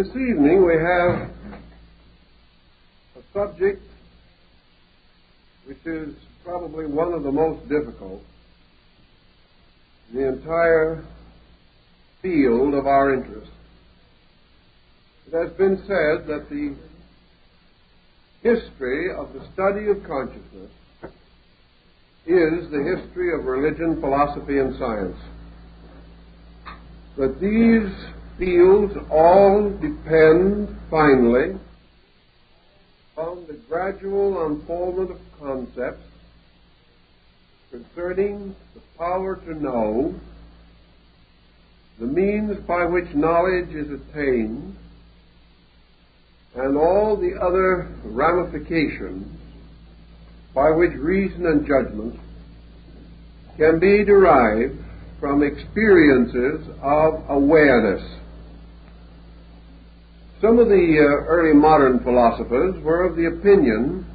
This evening we have a subject which is probably one of the most difficult in the entire field of our interest. It has been said that the history of the study of consciousness is the history of religion, philosophy, and science. That these fields all depend, finally, on the gradual unfoldment of concepts concerning the power to know, the means by which knowledge is attained, and all the other ramifications by which reason and judgment can be derived from experiences of awareness. Some of the early modern philosophers were of the opinion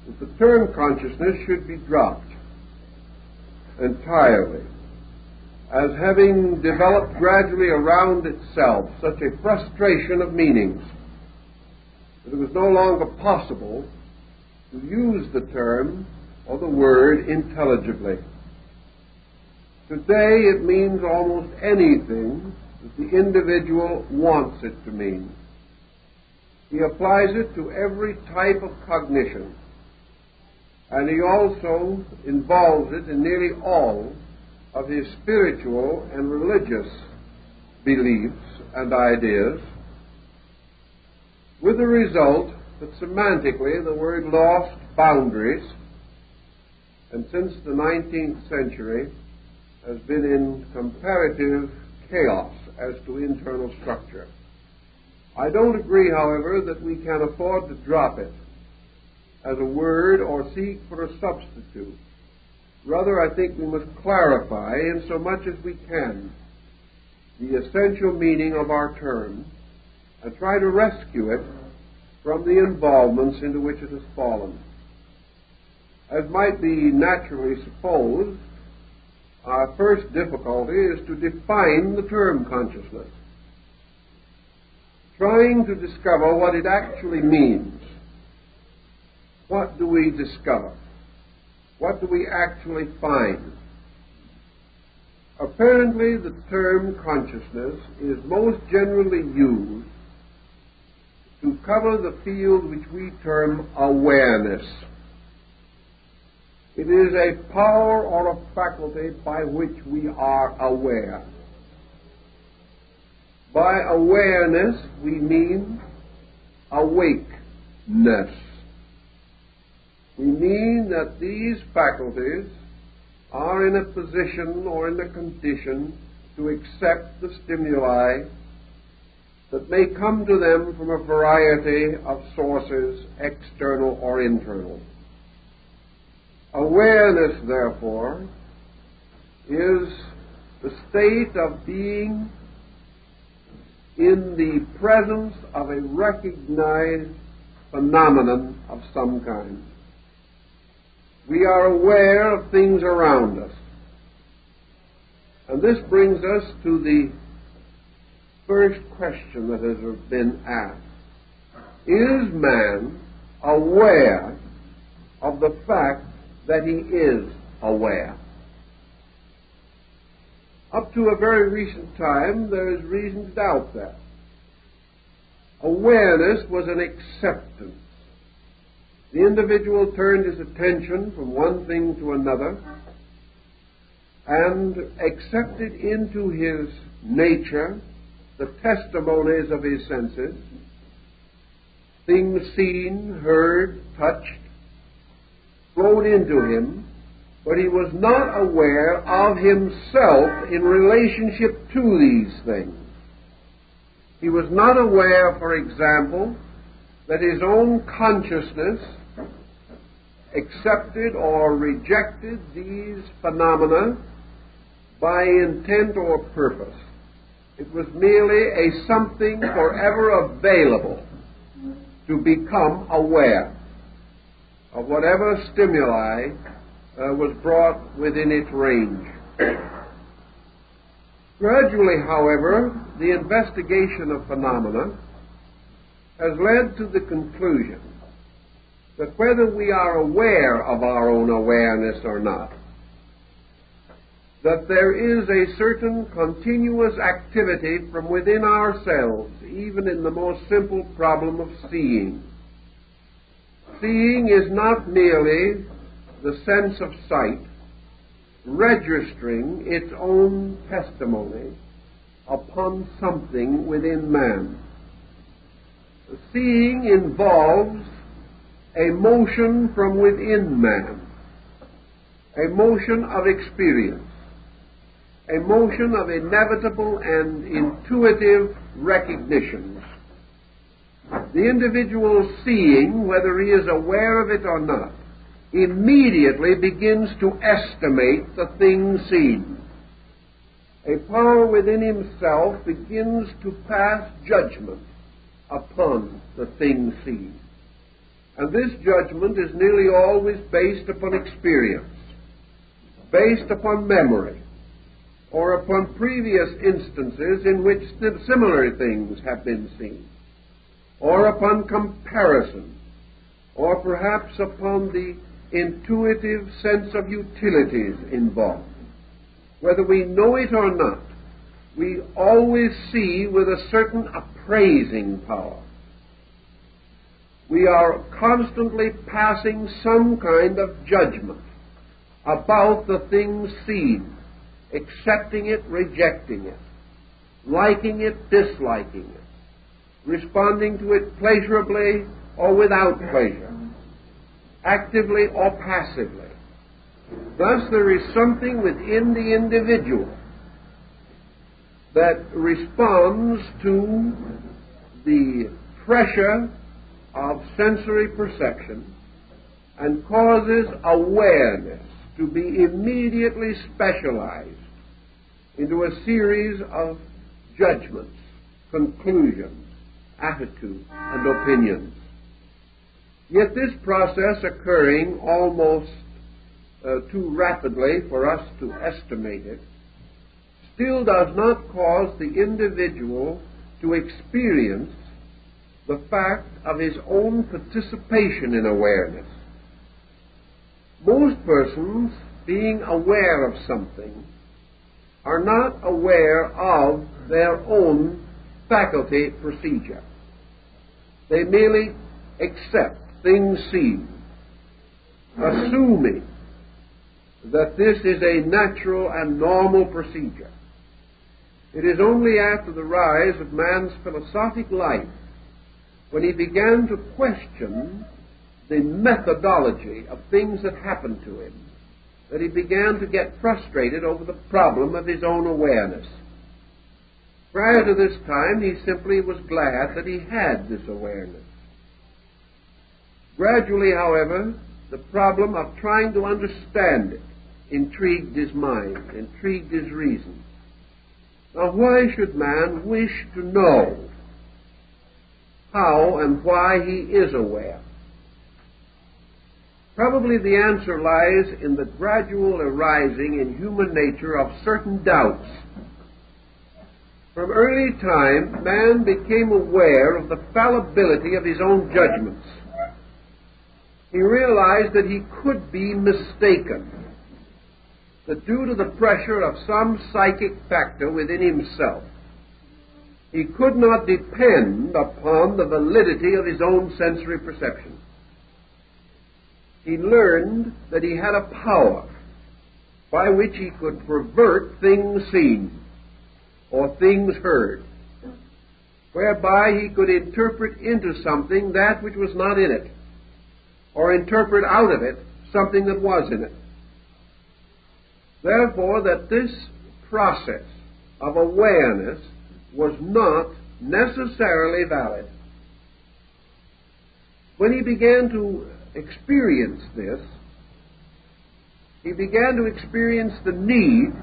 that the term consciousness should be dropped entirely, as having developed gradually around itself such a frustration of meanings that it was no longer possible to use the term or the word intelligibly. Today it means almost anything that the individual wants it to mean. He applies it to every type of cognition, and he also involves it in nearly all of his spiritual and religious beliefs and ideas, with the result that semantically the word lost boundaries, and since the 19th century has been in comparative chaos as to internal structure. I don't agree, however, that we can afford to drop it as a word or seek for a substitute. Rather, I think we must clarify, in so much as we can, the essential meaning of our term and try to rescue it from the involvements into which it has fallen. As might be naturally supposed, our first difficulty is to define the term consciousness, trying to discover what it actually means. What do we discover? What do we actually find? Apparently, the term consciousness is most generally used to cover the field which we term awareness. It is a power or a faculty by which we are aware. By awareness, we mean awakeness. We mean that these faculties are in a position or in a condition to accept the stimuli that may come to them from a variety of sources, external or internal. Awareness, therefore, is the state of being in the presence of a recognized phenomenon of some kind. We are aware of things around us. And this brings us to the first question that has been asked. Is man aware of the fact that he is aware? Up to a very recent time, there is reason to doubt that. Awareness was an acceptance. The individual turned his attention from one thing to another and accepted into his nature the testimonies of his senses, things seen, heard, touched, flowed into him, but he was not aware of himself in relationship to these things. He was not aware, for example, that his own consciousness accepted or rejected these phenomena by intent or purpose. It was merely a something forever available to become aware of whatever stimuli was brought within its range. Gradually, however, the investigation of phenomena has led to the conclusion that whether we are aware of our own awareness or not, that there is a certain continuous activity from within ourselves, even in the most simple problem of seeing. Seeing is not merely the sense of sight, registering its own testimony upon something within man. Seeing involves a motion from within man, a motion of experience, a motion of inevitable and intuitive recognitions. The individual seeing, whether he is aware of it or not, immediately begins to estimate the thing seen. A power within himself begins to pass judgment upon the thing seen. And this judgment is nearly always based upon experience, based upon memory, or upon previous instances in which similar things have been seen, or upon comparison, or perhaps upon the intuitive sense of utilities involved. Whether we know it or not, we always see with a certain appraising power. We are constantly passing some kind of judgment about the things seen, accepting it, rejecting it, liking it, disliking it, responding to it pleasurably or without pleasure, actively or passively. Thus, there is something within the individual that responds to the pressure of sensory perception and causes awareness to be immediately specialized into a series of judgments, conclusions, attitudes, and opinions. Yet this process, occurring almost too rapidly for us to estimate it, still does not cause the individual to experience the fact of his own participation in awareness. Most persons, being aware of something, are not aware of their own faculty procedure. They merely accept things seen, assuming that this is a natural and normal procedure. It is only after the rise of man's philosophic life, when he began to question the methodology of things that happened to him, that he began to get frustrated over the problem of his own awareness. Prior to this time, he simply was glad that he had this awareness. Gradually, however, the problem of trying to understand it intrigued his mind, intrigued his reason. Now, why should man wish to know how and why he is aware? Probably the answer lies in the gradual arising in human nature of certain doubts. From early time, man became aware of the fallibility of his own judgments. He realized that he could be mistaken, that due to the pressure of some psychic factor within himself, he could not depend upon the validity of his own sensory perception. He learned that he had a power by which he could pervert things seen or things heard, whereby he could interpret into something that which was not in it, or interpret out of it something that was in it. Therefore, that this process of awareness was not necessarily valid. When he began to experience this, he began to experience the need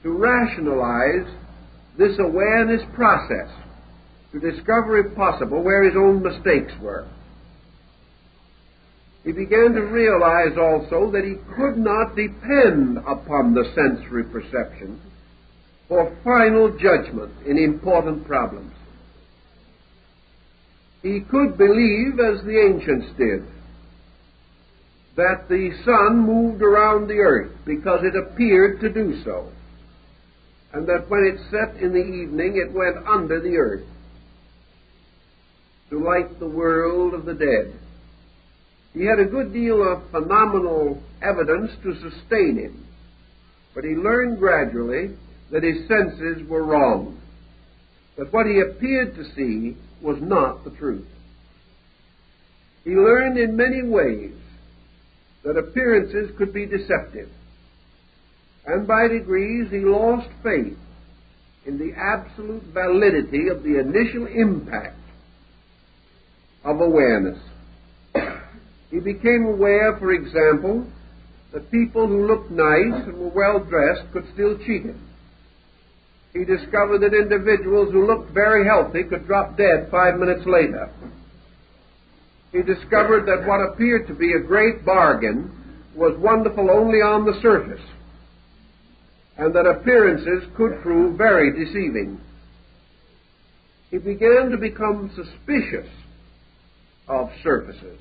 to rationalize this awareness process, to discover, if possible, where his own mistakes were. He began to realize also that he could not depend upon the sensory perception for final judgment in important problems. He could believe, as the ancients did, that the sun moved around the earth because it appeared to do so, and that when it set in the evening it went under the earth to light the world of the dead. He had a good deal of phenomenal evidence to sustain him, but he learned gradually that his senses were wrong, that what he appeared to see was not the truth. He learned in many ways that appearances could be deceptive, and by degrees he lost faith in the absolute validity of the initial impact of awareness. He became aware, for example, that people who looked nice and were well dressed could still cheat him. He discovered that individuals who looked very healthy could drop dead 5 minutes later. He discovered that what appeared to be a great bargain was wonderful only on the surface, and that appearances could prove very deceiving. He began to become suspicious of surfaces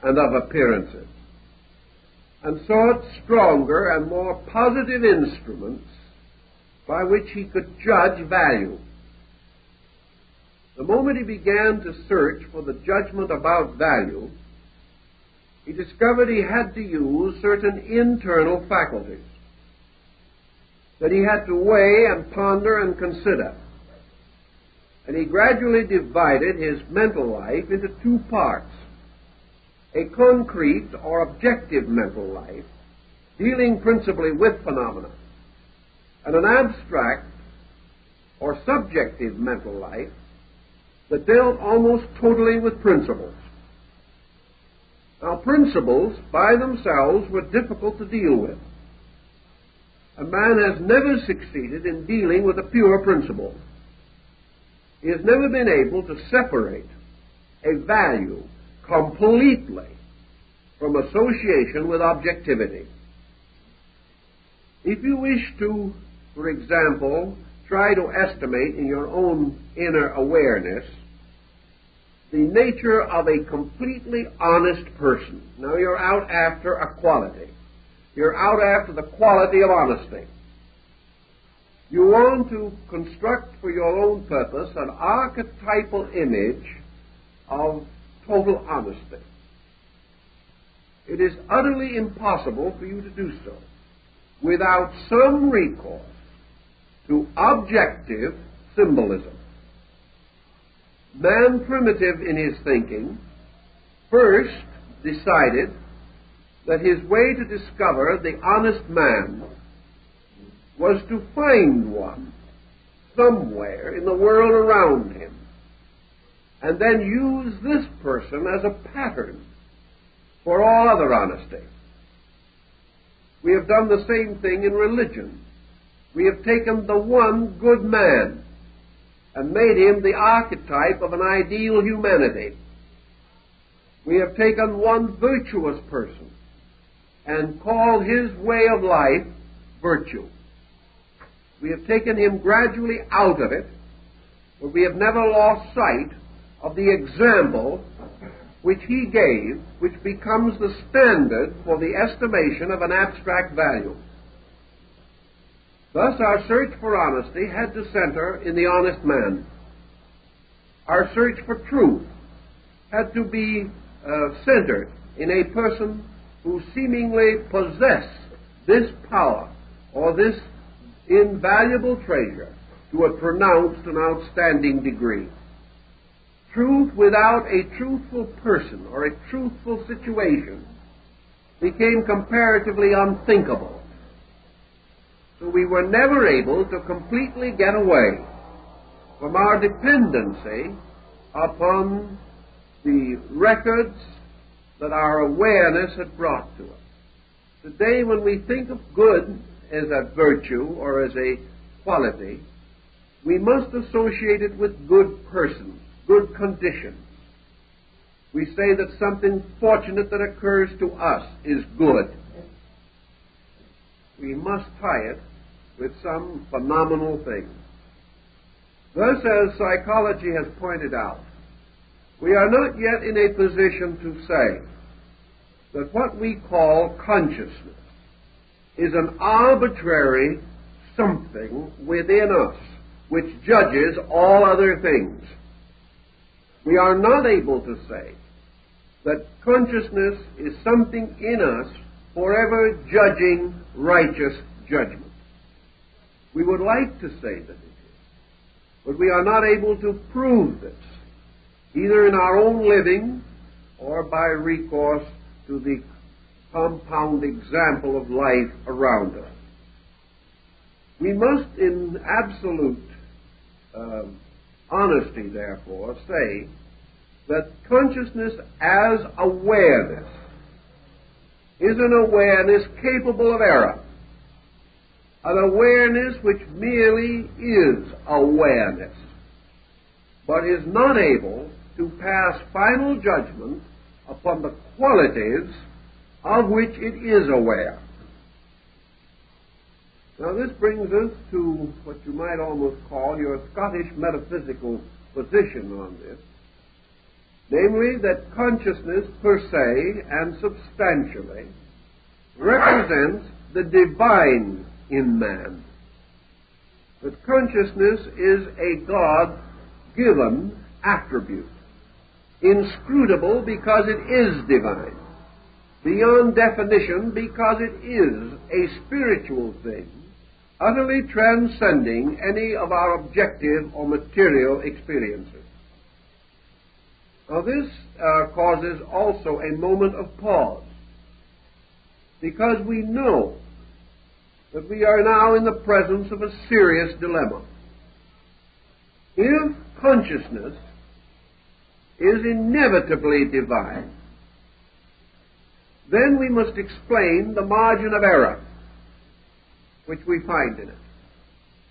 and of appearances, and sought stronger and more positive instruments by which he could judge value. The moment he began to search for the judgment about value, he discovered he had to use certain internal faculties, that he had to weigh and ponder and consider. And he gradually divided his mental life into two parts: a concrete or objective mental life, dealing principally with phenomena, and an abstract or subjective mental life that dealt almost totally with principles. Now, principles by themselves were difficult to deal with. A man has never succeeded in dealing with a pure principle. He has never been able to separate a value completely from association with objectivity. If you wish to, for example, try to estimate in your own inner awareness the nature of a completely honest person. Now, you're out after a quality. You're out after the quality of honesty. You want to construct for your own purpose an archetypal image of total honesty. It is utterly impossible for you to do so without some recourse to objective symbolism. Man, primitive in his thinking, first decided that his way to discover the honest man was to find one somewhere in the world around him, and then use this person as a pattern for all other honesty. We have done the same thing in religion. We have taken the one good man and made him the archetype of an ideal humanity. We have taken one virtuous person and called his way of life virtue. We have taken him gradually out of it, but we have never lost sight of the example which he gave, which becomes the standard for the estimation of an abstract value. Thus, our search for honesty had to center in the honest man. Our search for truth had to be centered in a person who seemingly possessed this power or this invaluable treasure to a pronounced and outstanding degree. Truth without a truthful person or a truthful situation became comparatively unthinkable. So we were never able to completely get away from our dependency upon the records that our awareness had brought to us. Today, when we think of good as a virtue or as a quality, we must associate it with good persons, good conditions. We say that something fortunate that occurs to us is good. We must tie it with some phenomenal thing. Thus, as psychology has pointed out, we are not yet in a position to say that what we call consciousness is an arbitrary something within us which judges all other things. We are not able to say that consciousness is something in us forever judging righteous judgment. We would like to say that it is, but we are not able to prove this, either in our own living or by recourse to the compound example of life around us. We must, in absolute honesty, therefore, say that consciousness as awareness is an awareness capable of error, an awareness which merely is awareness, but is not able to pass final judgment upon the qualities of which it is aware. Now this brings us to what you might almost call your Scottish metaphysical position on this, namely that consciousness per se and substantially represents the divine in man. That consciousness is a God-given attribute, inscrutable because it is divine, beyond definition because it is a spiritual thing, utterly transcending any of our objective or material experiences. Now this causes also a moment of pause, because we know that we are now in the presence of a serious dilemma. If consciousness is inevitably divine, then we must explain the margin of error which we find in it,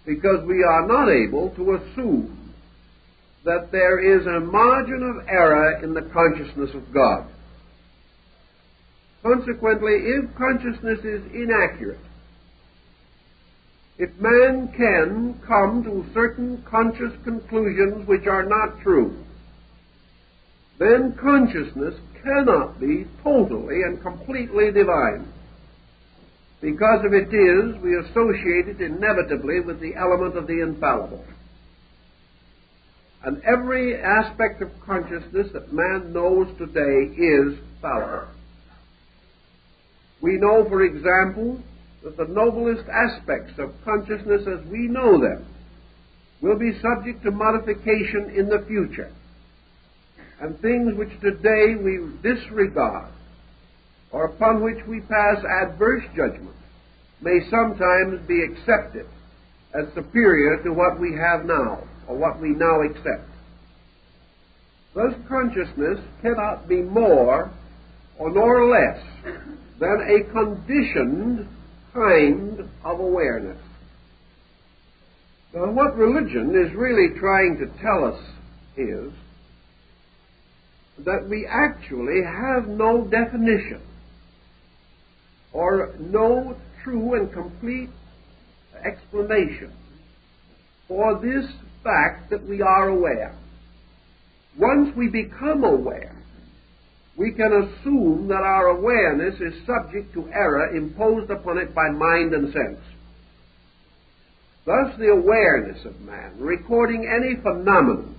because we are not able to assume that there is a margin of error in the consciousness of God. Consequently, if consciousness is inaccurate, if man can come to certain conscious conclusions which are not true, then consciousness cannot be totally and completely divine, because if it is, we associate it inevitably with the element of the infallible. And every aspect of consciousness that man knows today is fallible. We know, for example, that the noblest aspects of consciousness as we know them will be subject to modification in the future, and things which today we disregard or upon which we pass adverse judgment may sometimes be accepted as superior to what we have now, or what we now accept. Thus, consciousness cannot be more or nor less than a conditioned kind of awareness. Now, what religion is really trying to tell us is that we actually have no definition or no true and complete explanation for this fact that we are aware. Once we become aware, we can assume that our awareness is subject to error imposed upon it by mind and sense. Thus, the awareness of man, recording any phenomenon,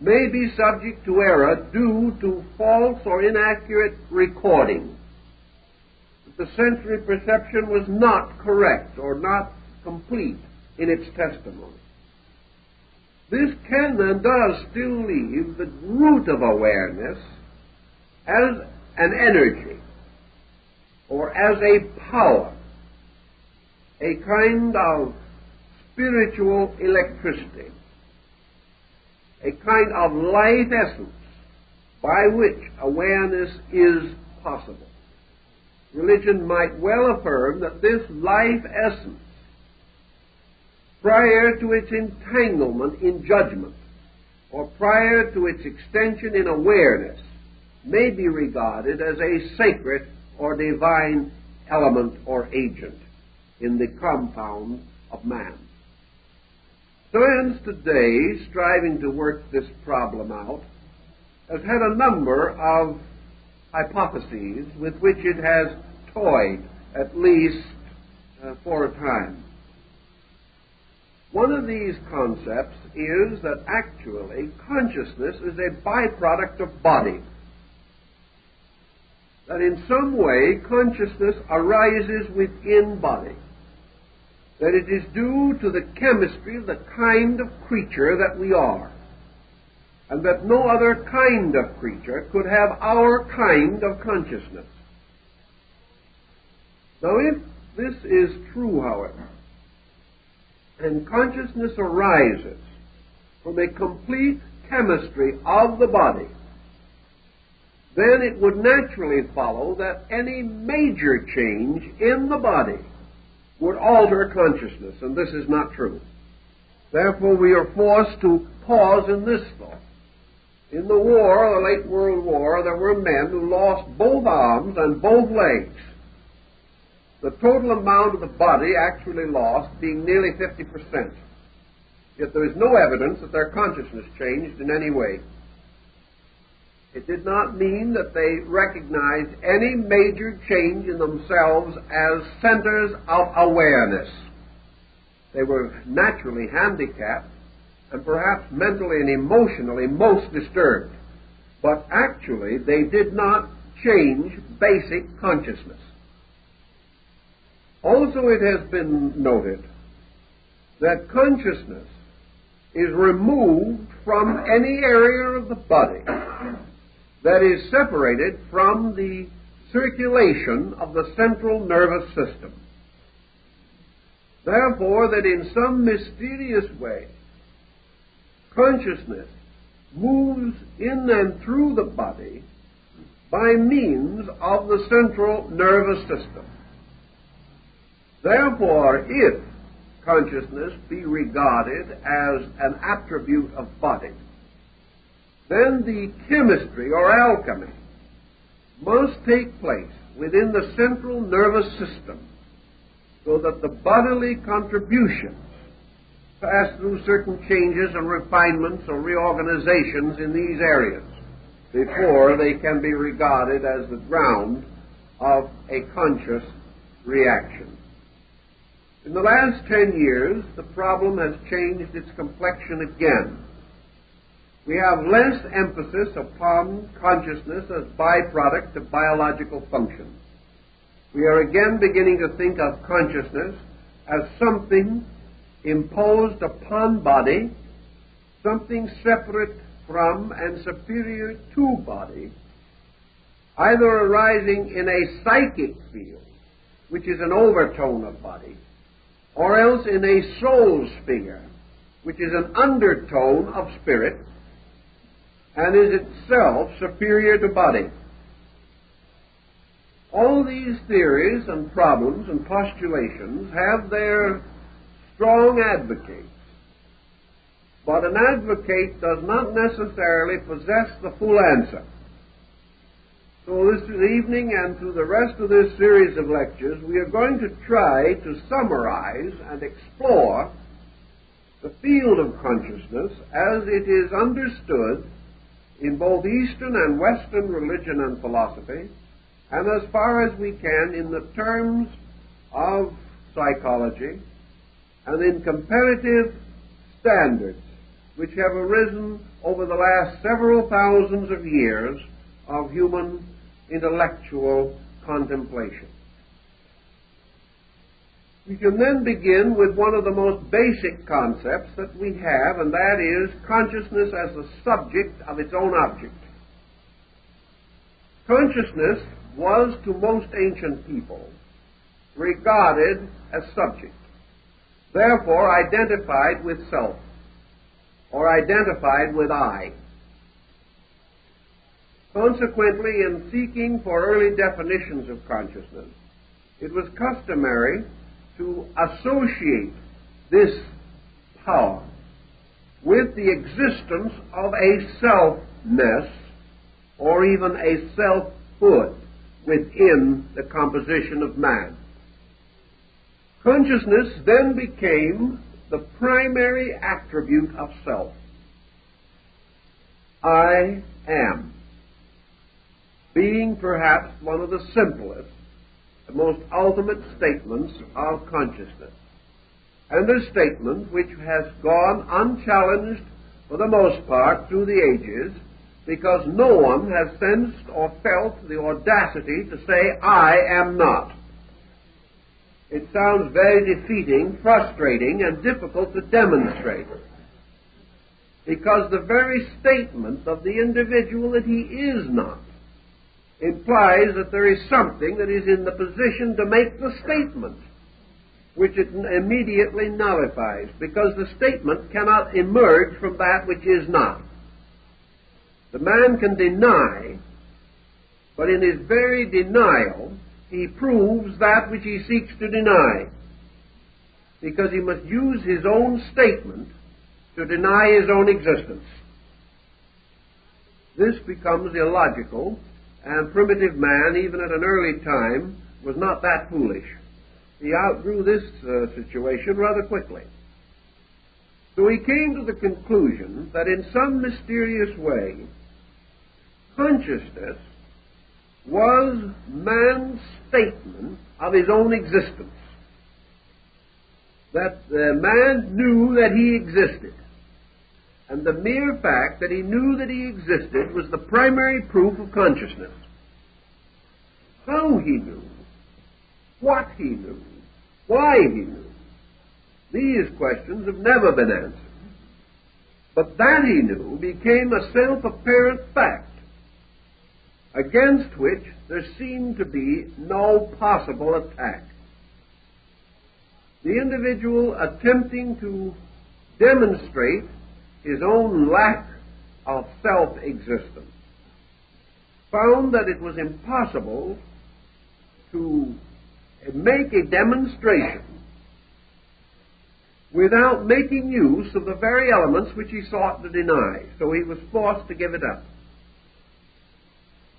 may be subject to error due to false or inaccurate recording. The sensory perception was not correct or not complete in its testimony. This can and does still leave the root of awareness as an energy or as a power, a kind of spiritual electricity, a kind of life essence by which awareness is possible. Religion might well affirm that this life essence, prior to its entanglement in judgment, or prior to its extension in awareness, may be regarded as a sacred or divine element or agent. in the compound of man. Science today, striving to work this problem out, has had a number of hypotheses with which it has toyed, at least for a time. One of these concepts is that actually consciousness is a byproduct of body. That in some way consciousness arises within body. That it is due to the chemistry of the kind of creature that we are. And that no other kind of creature could have our kind of consciousness. Now, if this is true, however, and consciousness arises from a complete chemistry of the body, then it would naturally follow that any major change in the body would alter consciousness, and this is not true. Therefore, we are forced to pause in this thought. In the war, the late World War, there were men who lost both arms and both legs. The total amount of the body actually lost being nearly 50%. Yet there is no evidence that their consciousness changed in any way. It did not mean that they recognized any major change in themselves as centers of awareness. They were naturally handicapped and perhaps mentally and emotionally most disturbed. But actually, they did not change basic consciousness. Also, it has been noted that consciousness is removed from any area of the body that is separated from the circulation of the central nervous system. Therefore, that in some mysterious way, consciousness moves in and through the body by means of the central nervous system. Therefore, if consciousness be regarded as an attribute of body, then the chemistry or alchemy must take place within the central nervous system so that the bodily contributions pass through certain changes and refinements or reorganizations in these areas before they can be regarded as the ground of a conscious reaction. In the last 10 years, the problem has changed its complexion again. We have less emphasis upon consciousness as byproduct of biological function. We are again beginning to think of consciousness as something imposed upon body, something separate from and superior to body, either arising in a psychic field, which is an overtone of body, or else in a soul sphere, which is an undertone of spirit, and is itself superior to body. All these theories and problems and postulations have their strong advocates, but an advocate does not necessarily possess the full answer. So this evening and through the rest of this series of lectures, we are going to try to summarize and explore the field of consciousness as it is understood in both Eastern and Western religion and philosophy, and as far as we can in the terms of psychology and in comparative standards which have arisen over the last several thousands of years of human intellectual contemplation. We can then begin with one of the most basic concepts that we have, and that is consciousness as the subject of its own object. Consciousness was to most ancient people regarded as subject, therefore identified with self, or identified with I. Consequently, in seeking for early definitions of consciousness, it was customary to associate this power with the existence of a selfness or even a selfhood within the composition of man. Consciousness then became the primary attribute of self. I am, being perhaps one of the simplest, the most ultimate statements of consciousness, and a statement which has gone unchallenged for the most part through the ages, because no one has sensed or felt the audacity to say, I am not. It sounds very defeating, frustrating, and difficult to demonstrate, because the very statement of the individual that he is not implies that there is something that is in the position to make the statement, which it immediately nullifies, because the statement cannot emerge from that which is not. The man can deny, but in his very denial, he proves that which he seeks to deny, because he must use his own statement to deny his own existence. This becomes illogical, and primitive man, even at an early time, was not that foolish. He outgrew this situation rather quickly. So he came to the conclusion that in some mysterious way, consciousness was man's statement of his own existence. That the man knew that he existed. And the mere fact that he knew that he existed was the primary proof of consciousness. How he knew, what he knew, why he knew, these questions have never been answered. But that he knew became a self-apparent fact, against which there seemed to be no possible attack. The individual attempting to demonstrate his own lack of self-existence found that it was impossible to make a demonstration without making use of the very elements which he sought to deny. So he was forced to give it up.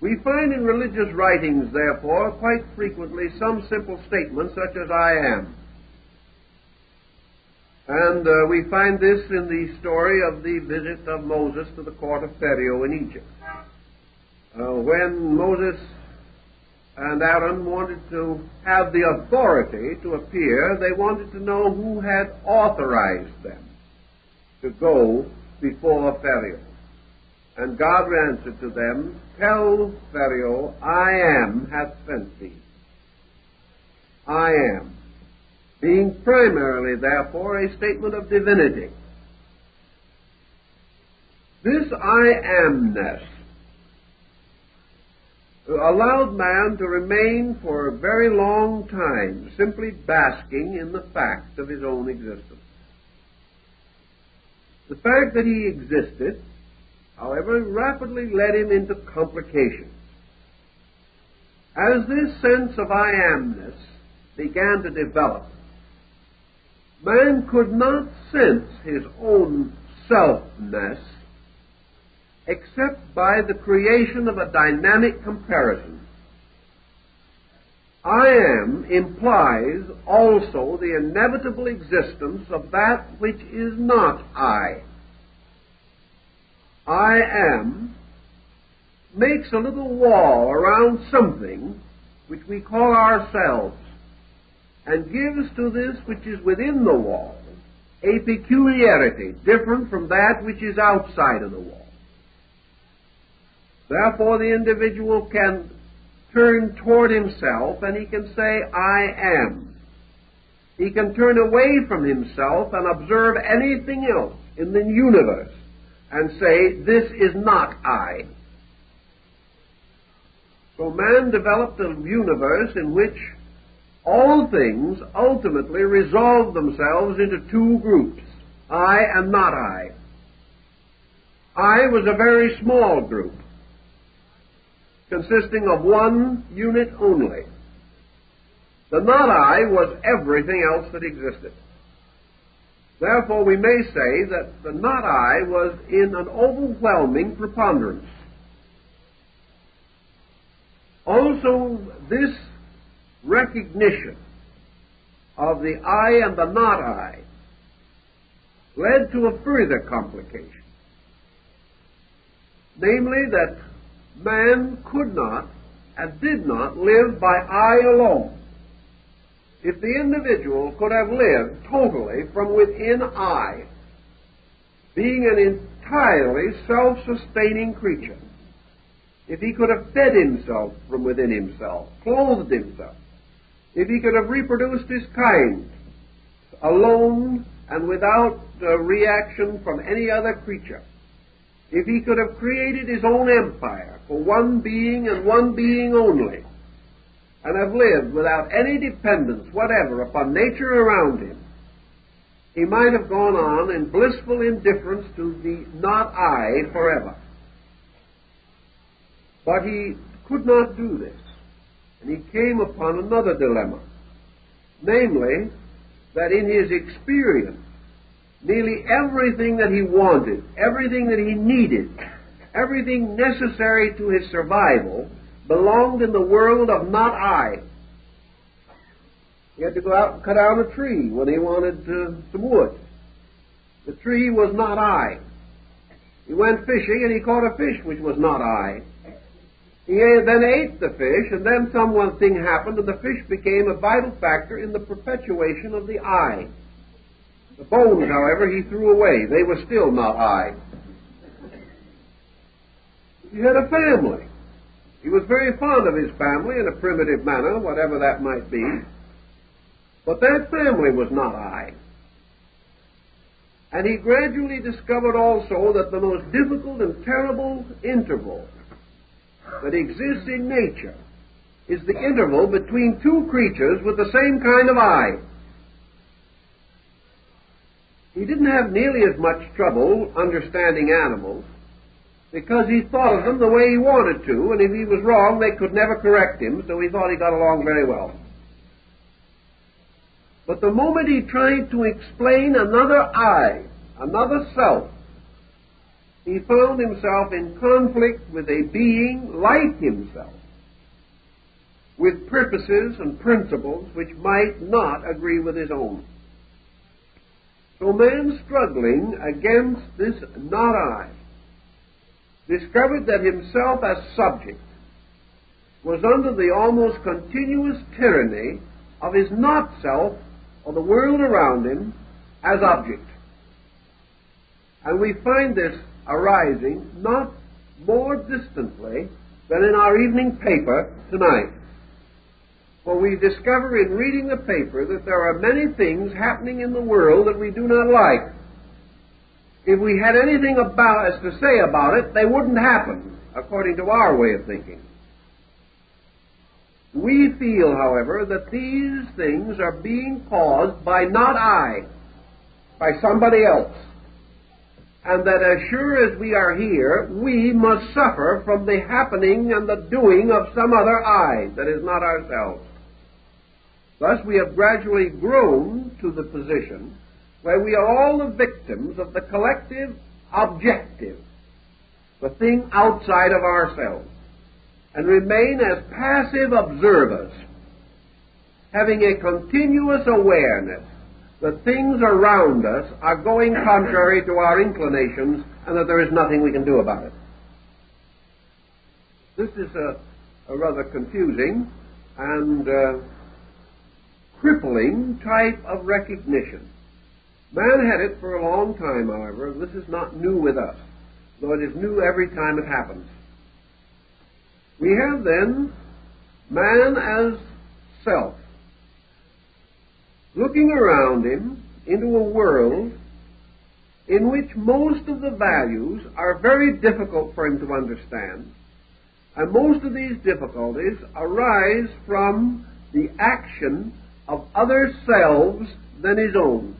We find in religious writings, therefore, quite frequently some simple statements such as I am. And we find this in the story of the visit of Moses to the court of Pharaoh in Egypt. When Moses and Aaron wanted to have the authority to appear, they wanted to know who had authorized them to go before Pharaoh. And God answered to them, Tell Pharaoh, I am hath sent thee. I am. Being primarily, therefore, a statement of divinity. This I amness allowed man to remain for a very long time simply basking in the fact of his own existence. The fact that he existed, however, rapidly led him into complications. As this sense of I amness began to develop, man could not sense his own selfness except by the creation of a dynamic comparison. I am implies also the inevitable existence of that which is not I. I am makes a little wall around something which we call ourselves, and gives to this which is within the wall a peculiarity different from that which is outside of the wall. Therefore, the individual can turn toward himself and he can say, I am. He can turn away from himself and observe anything else in the universe and say, this is not I. So man developed a universe in which all things ultimately resolve themselves into two groups, I and not I. I was a very small group, consisting of one unit only. The not I was everything else that existed. Therefore, we may say that the not I was in an overwhelming preponderance. Also, this recognition of the I and the not I led to a further complication, namely that man could not and did not live by I alone. If the individual could have lived totally from within I, being an entirely self-sustaining creature, if he could have fed himself from within himself, clothed himself, if he could have reproduced his kind alone and without reaction from any other creature, if he could have created his own empire for one being and one being only, and have lived without any dependence whatever upon nature around him, he might have gone on in blissful indifference to the not I forever. But he could not do this, and he came upon another dilemma, namely, that in his experience, nearly everything that he wanted, everything that he needed, everything necessary to his survival belonged in the world of not I. He had to go out and cut down a tree when he wanted some wood. The tree was not I. He went fishing and he caught a fish which was not I. He then ate the fish, and then something happened, and the fish became a vital factor in the perpetuation of the I. The bones, however, he threw away. They were still not I. He had a family. He was very fond of his family in a primitive manner, whatever that might be. But that family was not I. And he gradually discovered also that the most difficult and terrible interval that exists in nature is the interval between two creatures with the same kind of I. He didn't have nearly as much trouble understanding animals because he thought of them the way he wanted to, and if he was wrong, they could never correct him, so he thought he got along very well. But the moment he tried to explain another I, another self, he found himself in conflict with a being like himself, with purposes and principles which might not agree with his own. So man, struggling against this not I, discovered that himself as subject was under the almost continuous tyranny of his not self or the world around him as object. And we find this arising not more distantly than in our evening paper tonight. For we discover in reading the paper that there are many things happening in the world that we do not like. If we had anything to say about it, they wouldn't happen, according to our way of thinking. We feel, however, that these things are being caused by not I, by somebody else, and that as sure as we are here, we must suffer from the happening and the doing of some other I that is not ourselves. Thus we have gradually grown to the position where we are all the victims of the collective objective, the thing outside of ourselves, and remain as passive observers, having a continuous awareness that things around us are going contrary to our inclinations and that there is nothing we can do about it. This is a rather confusing and crippling type of recognition. Man had it for a long time, however. This is not new with us, though it is new every time it happens. We have then man as self, looking around him into a world in which most of the values are very difficult for him to understand, and most of these difficulties arise from the action of other selves than his own.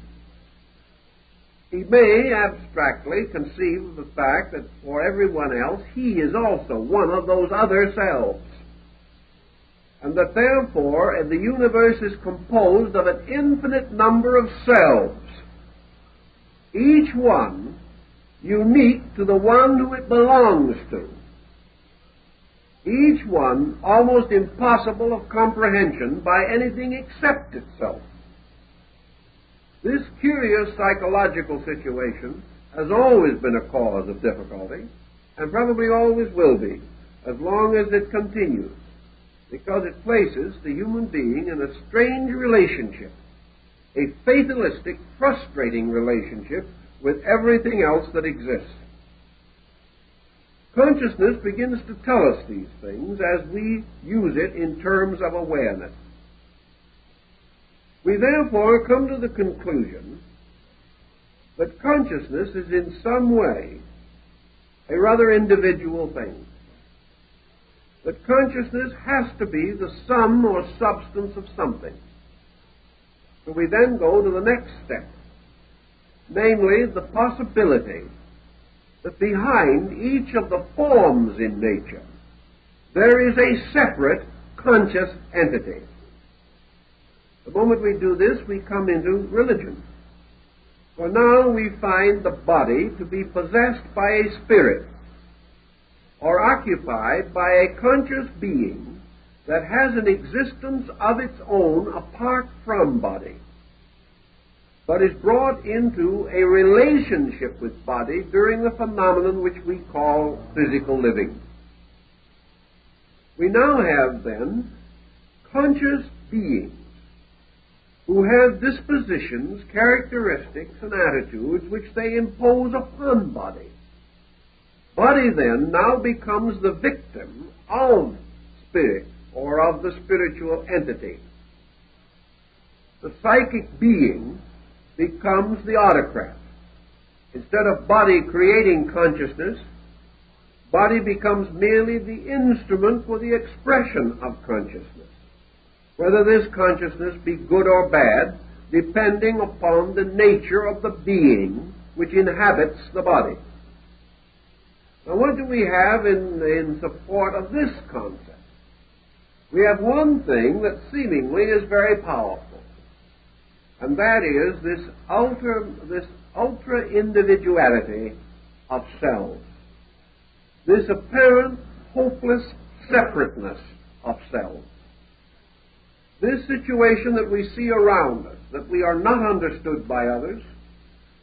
He may abstractly conceive of the fact that for everyone else he is also one of those other selves, and that therefore the universe is composed of an infinite number of selves, each one unique to the one who it belongs to, each one almost impossible of comprehension by anything except itself. This curious psychological situation has always been a cause of difficulty, and probably always will be, as long as it continues, because it places the human being in a strange relationship, a fatalistic, frustrating relationship with everything else that exists. Consciousness begins to tell us these things as we use it in terms of awareness. We therefore come to the conclusion that consciousness is in some way a rather individual thing. That consciousness has to be the sum or substance of something. So we then go to the next step, namely the possibility that behind each of the forms in nature there is a separate conscious entity. The moment we do this, we come into religion. For now we find the body to be possessed by a spirit, or occupied by a conscious being that has an existence of its own apart from body, but is brought into a relationship with body during the phenomenon which we call physical living. We now have, then, conscious beings who have dispositions, characteristics, and attitudes which they impose upon body. Body, then, now becomes the victim of spirit, or of the spiritual entity. The psychic being becomes the autocrat. Instead of body creating consciousness, body becomes merely the instrument for the expression of consciousness, whether this consciousness be good or bad, depending upon the nature of the being which inhabits the body. Now, what do we have in support of this concept? We have one thing that seemingly is very powerful, and that is this ultra-individuality of self, this apparent hopeless separateness of self, this situation that we see around us, that we are not understood by others,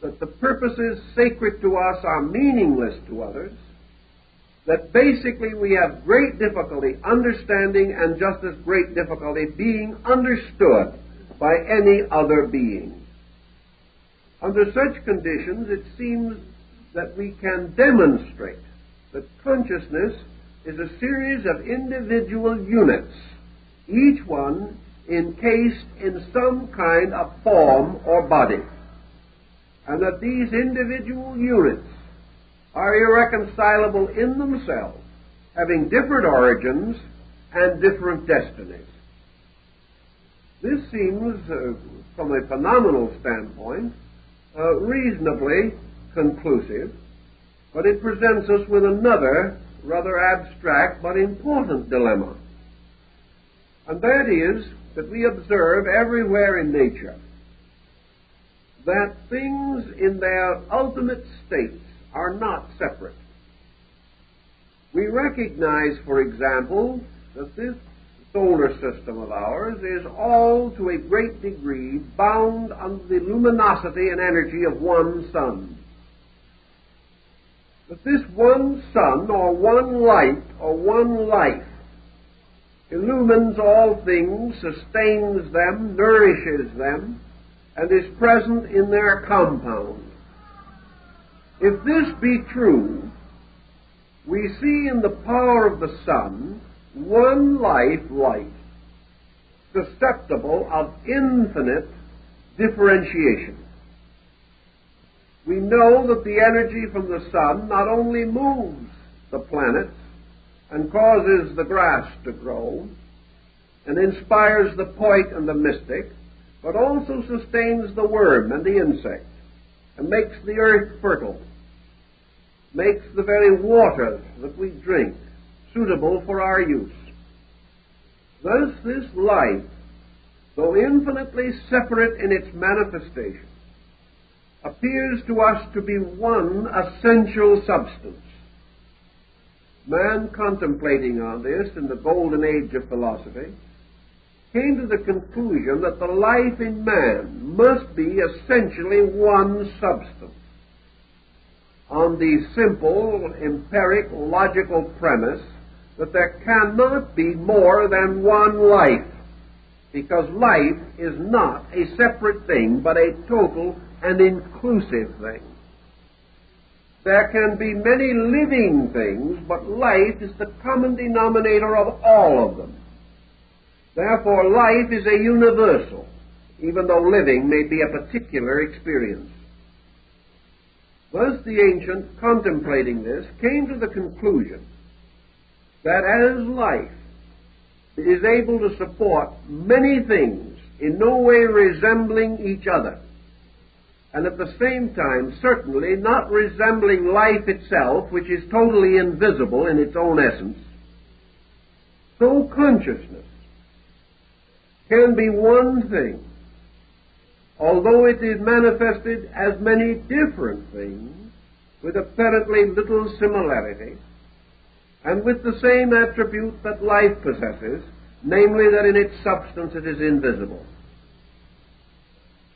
that the purposes sacred to us are meaningless to others, that basically we have great difficulty understanding and just as great difficulty being understood by any other being. Under such conditions, it seems that we can demonstrate that consciousness is a series of individual units, each one encased in some kind of form or body, and that these individual units are irreconcilable in themselves, having different origins and different destinies. This seems, from a phenomenal standpoint, reasonably conclusive, but it presents us with another rather abstract but important dilemma. And that is that we observe everywhere in nature that things in their ultimate states are not separate. We recognize, for example, that this solar system of ours is all to a great degree bound under the luminosity and energy of one sun. That this one sun, or one light, or one life, illumines all things, sustains them, nourishes them, and is present in their compound. If this be true, we see in the power of the sun one light, susceptible of infinite differentiation. We know that the energy from the sun not only moves the planets and causes the grass to grow and inspires the poet and the mystic, but also sustains the worm and the insect and makes the earth fertile, makes the very water that we drink suitable for our use. Thus this life, though infinitely separate in its manifestation, appears to us to be one essential substance. Man, contemplating on this in the golden age of philosophy, came to the conclusion that the life in man must be essentially one substance, on the simple, empiric, logical premise that there cannot be more than one life, because life is not a separate thing, but a total and inclusive thing. There can be many living things, but life is the common denominator of all of them. Therefore, life is a universal, even though living may be a particular experience. Thus, the ancient, contemplating this, came to the conclusion that as life is able to support many things in no way resembling each other, and at the same time certainly not resembling life itself, which is totally invisible in its own essence, so consciousness can be one thing, although it is manifested as many different things with apparently little similarity, and with the same attribute that life possesses, namely that in its substance it is invisible.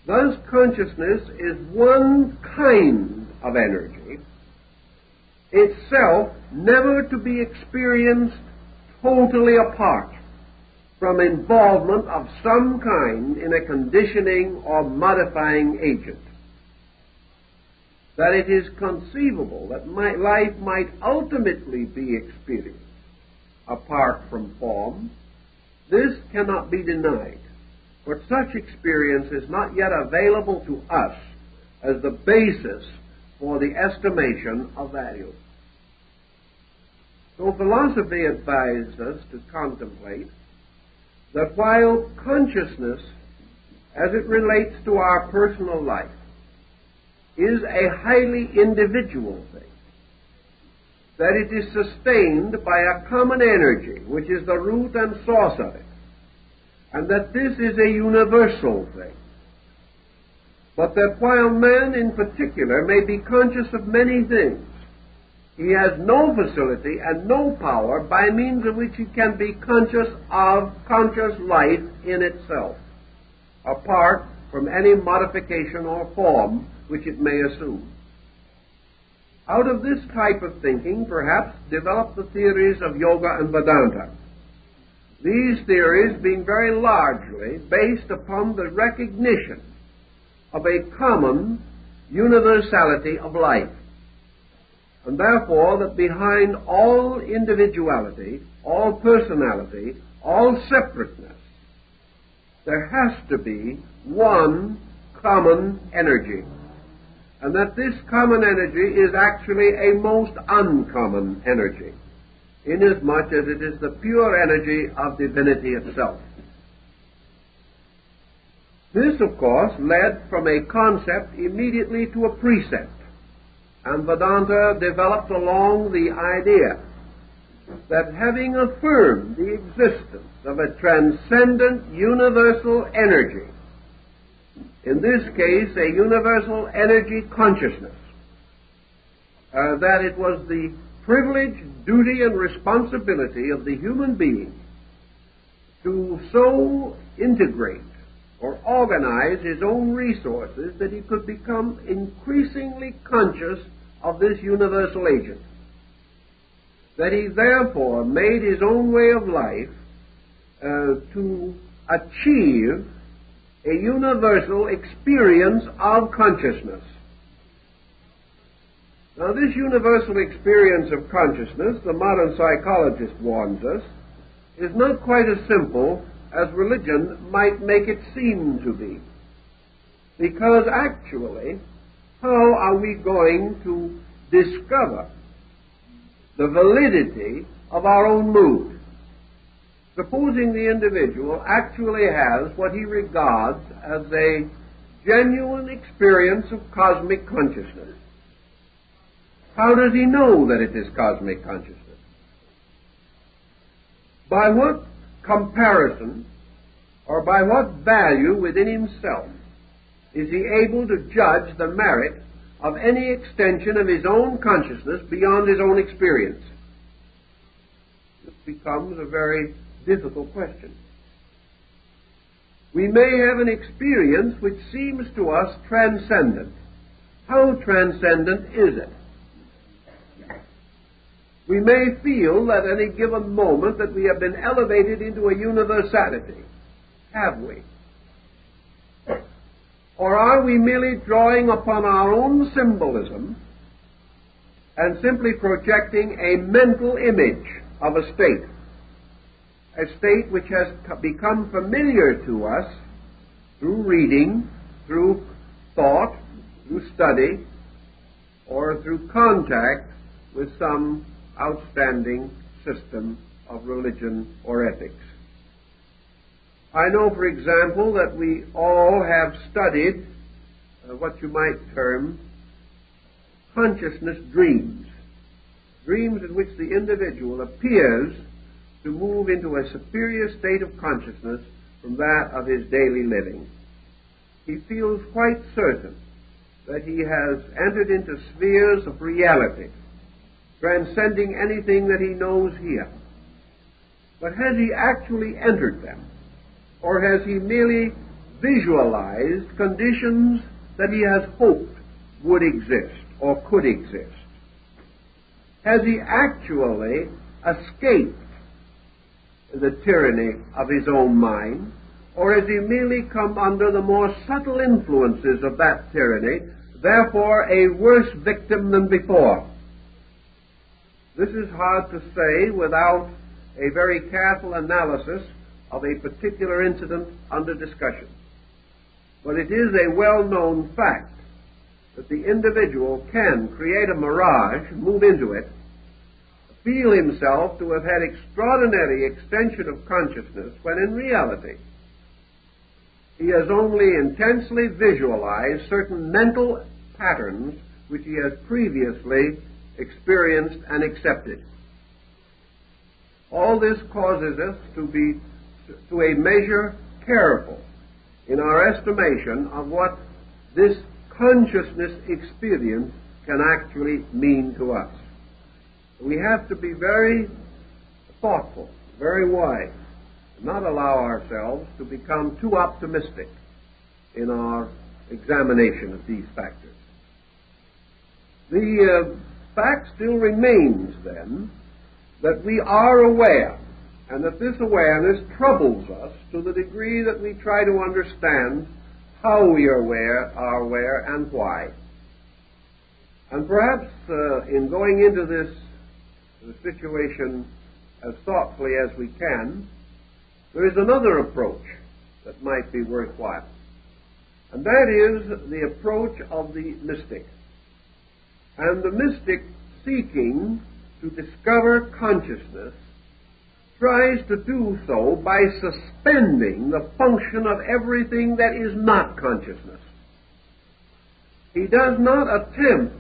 Thus, consciousness is one kind of energy, itself never to be experienced totally apart from involvement of some kind in a conditioning or modifying agent. That it is conceivable that life might ultimately be experienced apart from form, this cannot be denied. But such experience is not yet available to us as the basis for the estimation of value. So philosophy advised us to contemplate that while consciousness, as it relates to our personal life, is a highly individual thing, that it is sustained by a common energy, which is the root and source of it, and that this is a universal thing, but that while man in particular may be conscious of many things, he has no facility and no power by means of which he can be conscious of conscious life in itself, apart from any modification or form which it may assume. Out of this type of thinking, perhaps, developed the theories of Yoga and Vedanta. These theories being very largely based upon the recognition of a common universality of life, and therefore that behind all individuality, all personality, all separateness, there has to be one common energy, and that this common energy is actually a most uncommon energy, inasmuch as it is the pure energy of divinity itself. This, of course, led from a concept immediately to a precept, and Vedanta developed along the idea that having affirmed the existence of a transcendent universal energy, in this case a universal energy consciousness, that it was the privilege, duty, and responsibility of the human being to so integrate or organize his own resources that he could become increasingly conscious of this universal agent, that he therefore made his own way of life to achieve a universal experience of consciousness. Now, this universal experience of consciousness, the modern psychologist warns us, is not quite as simple as religion might make it seem to be. Because actually, how are we going to discover the validity of our own mood? Supposing the individual actually has what he regards as a genuine experience of cosmic consciousness, how does he know that it is cosmic consciousness? By what comparison or by what value within himself is he able to judge the merit of any extension of his own consciousness beyond his own experience? This becomes a very difficult question. We may have an experience which seems to us transcendent. How transcendent is it? We may feel at any given moment that we have been elevated into a universality. Have we? Or are we merely drawing upon our own symbolism and simply projecting a mental image of a state which has become familiar to us through reading, through thought, through study, or through contact with some outstanding system of religion or ethics? I know, for example, that we all have studied what you might term consciousness dreams, dreams in which the individual appears to move into a superior state of consciousness from that of his daily living. He feels quite certain that he has entered into spheres of reality, transcending anything that he knows here. But has he actually entered them? Or has he merely visualized conditions that he has hoped would exist or could exist? Has he actually escaped the tyranny of his own mind? Or has he merely come under the more subtle influences of that tyranny, therefore a worse victim than before? This is hard to say without a very careful analysis of a particular incident under discussion. But it is a well-known fact that the individual can create a mirage, move into it, feel himself to have had extraordinary extension of consciousness, when in reality he has only intensely visualized certain mental patterns which he has previously experienced and accepted. All this causes us to be to a measure careful in our estimation of what this consciousness experience can actually mean to us. We have to be very thoughtful, very wise, and not allow ourselves to become too optimistic in our examination of these factors. The fact still remains, then, that we are aware, and that this awareness troubles us to the degree that we try to understand how we are aware, and why. And perhaps in going into this situation as thoughtfully as we can, there is another approach that might be worthwhile. And that is the approach of the mystic. And the mystic, seeking to discover consciousness, tries to do so by suspending the function of everything that is not consciousness. He does not attempt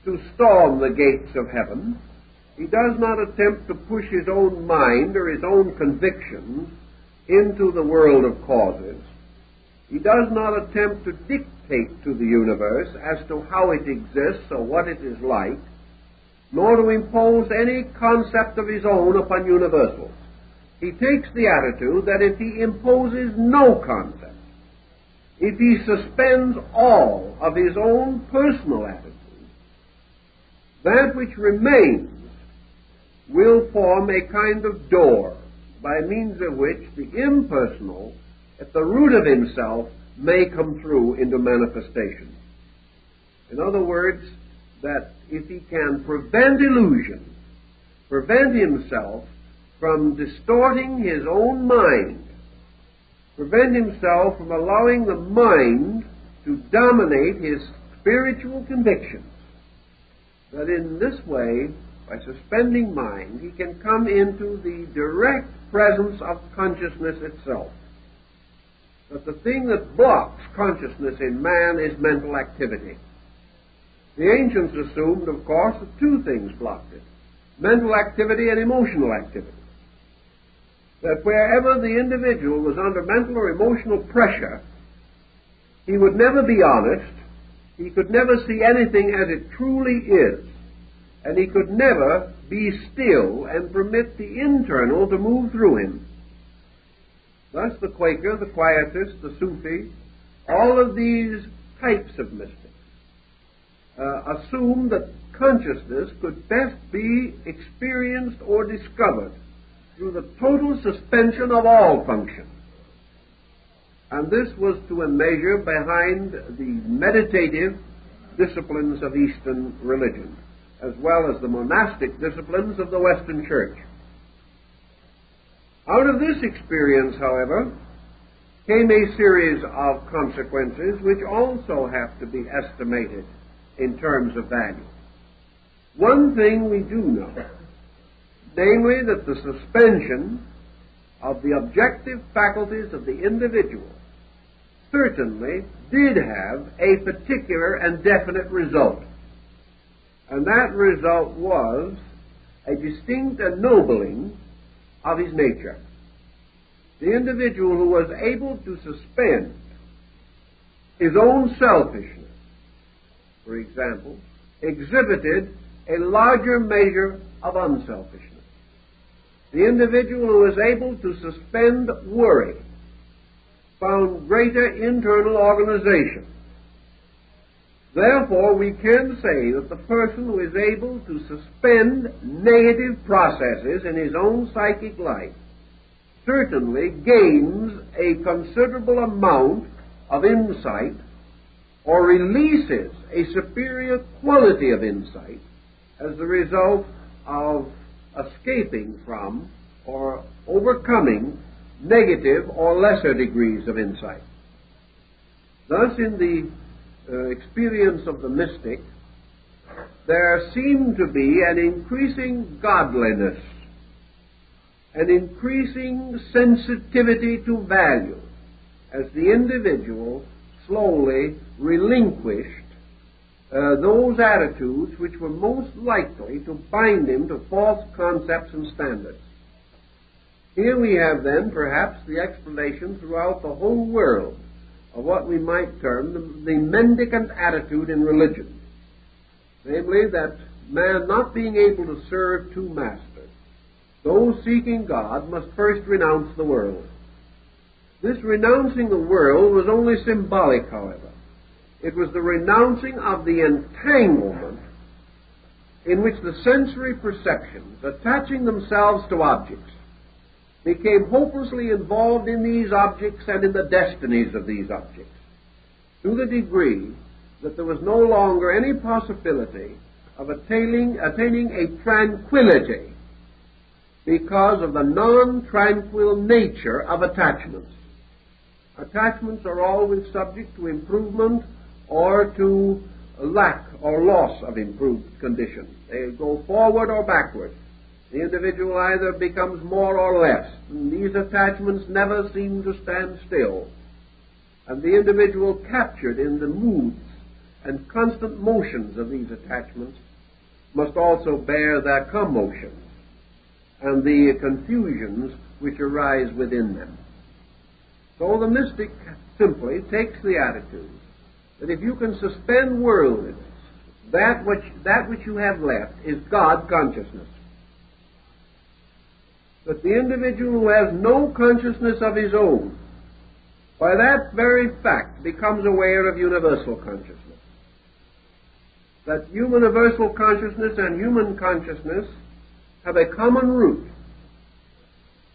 to storm the gates of heaven. He does not attempt to push his own mind or his own convictions into the world of causes. He does not attempt to dictate to the universe as to how it exists or what it is like, nor to impose any concept of his own upon universals. He takes the attitude that if he imposes no concept, if he suspends all of his own personal attitude, that which remains will form a kind of door by means of which the impersonal, at the root of himself, may come through into manifestation. In other words, that if he can prevent illusion, prevent himself from distorting his own mind, prevent himself from allowing the mind to dominate his spiritual convictions, that in this way, by suspending mind, he can come into the direct presence of consciousness itself. But the thing that blocks consciousness in man is mental activity. The ancients assumed, of course, that two things blocked it: mental activity and emotional activity. That wherever the individual was under mental or emotional pressure, he would never be honest, he could never see anything as it truly is, and he could never be still and permit the internal to move through him. Thus the Quaker, the Quietist, the Sufi, all of these types of mystics assume that consciousness could best be experienced or discovered through the total suspension of all function. And this was to a measure behind the meditative disciplines of Eastern religion, as well as the monastic disciplines of the Western Church. Out of this experience, however, came a series of consequences which also have to be estimated in terms of value. One thing we do know, namely that the suspension of the objective faculties of the individual certainly did have a particular and definite result. And that result was a distinct ennobling of his nature. The individual who was able to suspend his own selfishness, for example, exhibited a larger measure of unselfishness. The individual who was able to suspend worry found greater internal organization. Therefore, we can say that the person who is able to suspend negative processes in his own psychic life certainly gains a considerable amount of insight, or releases a superior quality of insight as the result of escaping from or overcoming negative or lesser degrees of insight. Thus, in the experience of the mystic, there seemed to be an increasing godliness, an increasing sensitivity to value, as the individual slowly relinquished those attitudes which were most likely to bind him to false concepts and standards. Here we have then perhaps the explanation throughout the whole world of what we might term the mendicant attitude in religion, namely that man not being able to serve two masters, those seeking God must first renounce the world. This renouncing the world was only symbolic, however. It was the renouncing of the entanglement in which the sensory perceptions, attaching themselves to objects, became hopelessly involved in these objects and in the destinies of these objects, to the degree that there was no longer any possibility of attaining a tranquility because of the non-tranquil nature of attachments. Attachments are always subject to improvement or to lack or loss of improved condition. They go forward or backward. The individual either becomes more or less, and these attachments never seem to stand still. And the individual captured in the moods and constant motions of these attachments must also bear their commotions and the confusions which arise within them. So the mystic simply takes the attitude that if you can suspend worldliness, that which you have left is God consciousness. That the individual who has no consciousness of his own, by that very fact becomes aware of universal consciousness. That universal consciousness and human consciousness have a common root,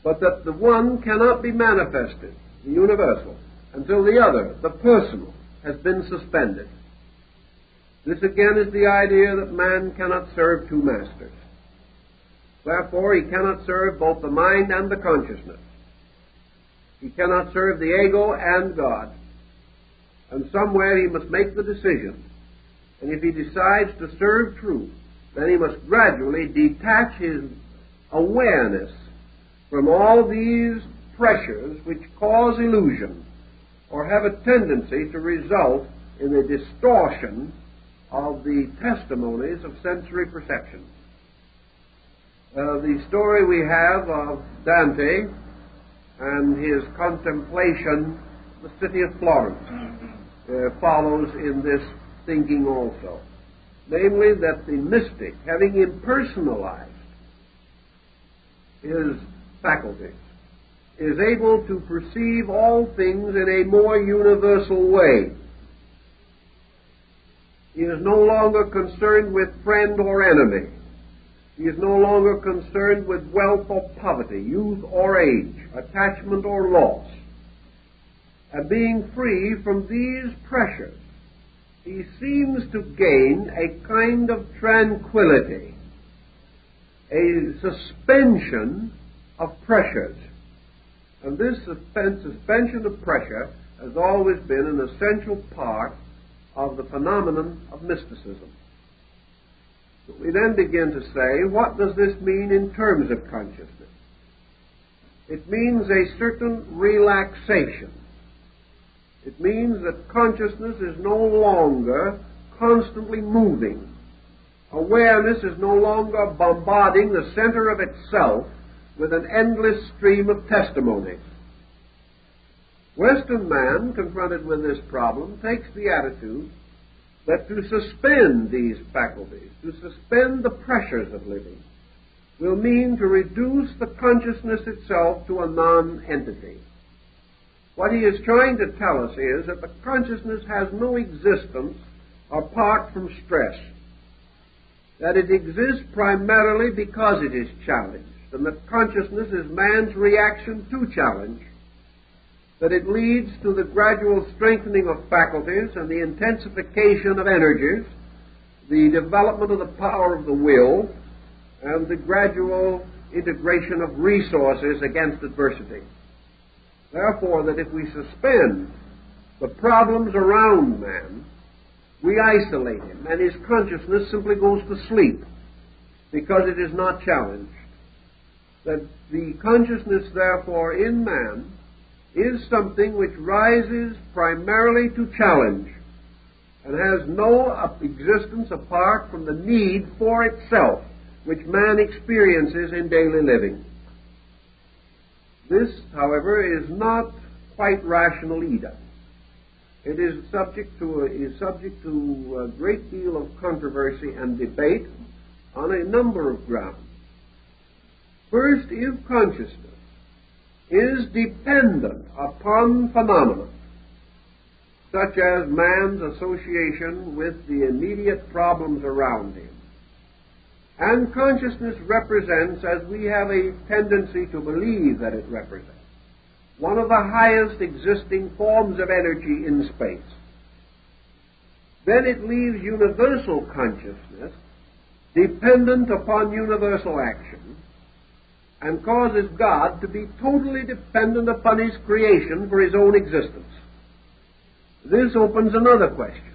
but that the one cannot be manifested, the universal, until the other, the personal, has been suspended. This again is the idea that man cannot serve two masters. Therefore, he cannot serve both the mind and the consciousness. He cannot serve the ego and God. And somewhere he must make the decision. And if he decides to serve truth, then he must gradually detach his awareness from all these pressures which cause illusion or have a tendency to result in a distortion of the testimonies of sensory perception. The story we have of Dante and his contemplation of the city of Florence follows in this thinking also. Namely, that the mystic, having impersonalized his faculties, is able to perceive all things in a more universal way. He is no longer concerned with friend or enemy. He is no longer concerned with wealth or poverty, youth or age, attachment or loss. And being free from these pressures, he seems to gain a kind of tranquility, a suspension of pressures. And this suspension of pressure has always been an essential part of the phenomenon of mysticism. But we then begin to say, what does this mean in terms of consciousness? It means a certain relaxation. It means that consciousness is no longer constantly moving. Awareness is no longer bombarding the center of itself with an endless stream of testimonies. Western man, confronted with this problem, takes the attitude that to suspend these faculties, to suspend the pressures of living, will mean to reduce the consciousness itself to a non-entity. What he is trying to tell us is that the consciousness has no existence apart from stress, that it exists primarily because it is challenged, and that consciousness is man's reaction to challenge, that it leads to the gradual strengthening of faculties and the intensification of energies, the development of the power of the will, and the gradual integration of resources against adversity. Therefore, that if we suspend the problems around man, we isolate him, and his consciousness simply goes to sleep because it is not challenged. That the consciousness, therefore, in man is something which rises primarily to challenge and has no existence apart from the need for itself which man experiences in daily living. This, however, is not quite rational either. It is subject to a great deal of controversy and debate on a number of grounds. First, if consciousness is dependent upon phenomena, such as man's association with the immediate problems around him, and consciousness represents, as we have a tendency to believe that it represents, one of the highest existing forms of energy in space, then it leaves universal consciousness dependent upon universal action and causes God to be totally dependent upon his creation for his own existence. This opens another question.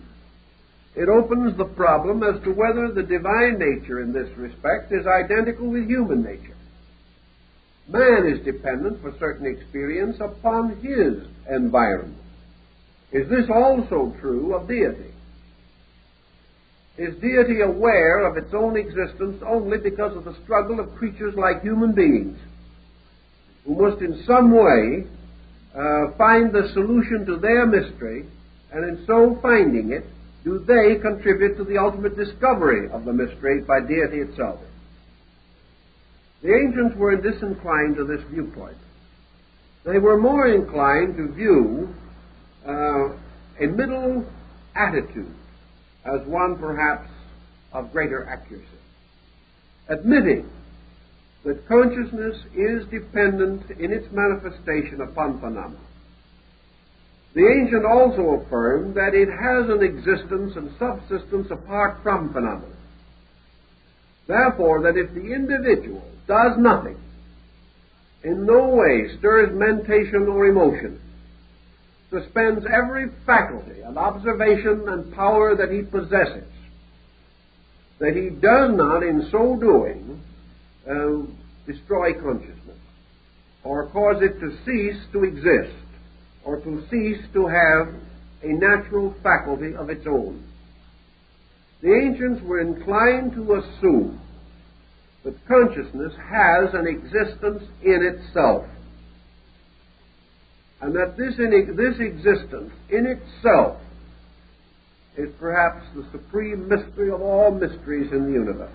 It opens the problem as to whether the divine nature in this respect is identical with human nature. Man is dependent for certain experience upon his environment. Is this also true of deity? Is deity aware of its own existence only because of the struggle of creatures like human beings, who must in some way find the solution to their mystery, and in so finding it, do they contribute to the ultimate discovery of the mystery by deity itself? The ancients were disinclined to this viewpoint. They were more inclined to view a middle attitude as one perhaps of greater accuracy, admitting that consciousness is dependent in its manifestation upon phenomena. The ancient also affirmed that it has an existence and subsistence apart from phenomena. Therefore, that if the individual does nothing, in no way stirs mentation or emotion, suspends every faculty and observation and power that he possesses, that he does not, in so doing, destroy consciousness, or cause it to cease to exist, or to cease to have a natural faculty of its own. The ancients were inclined to assume that consciousness has an existence in itself, and that this existence in itself is perhaps the supreme mystery of all mysteries in the universe.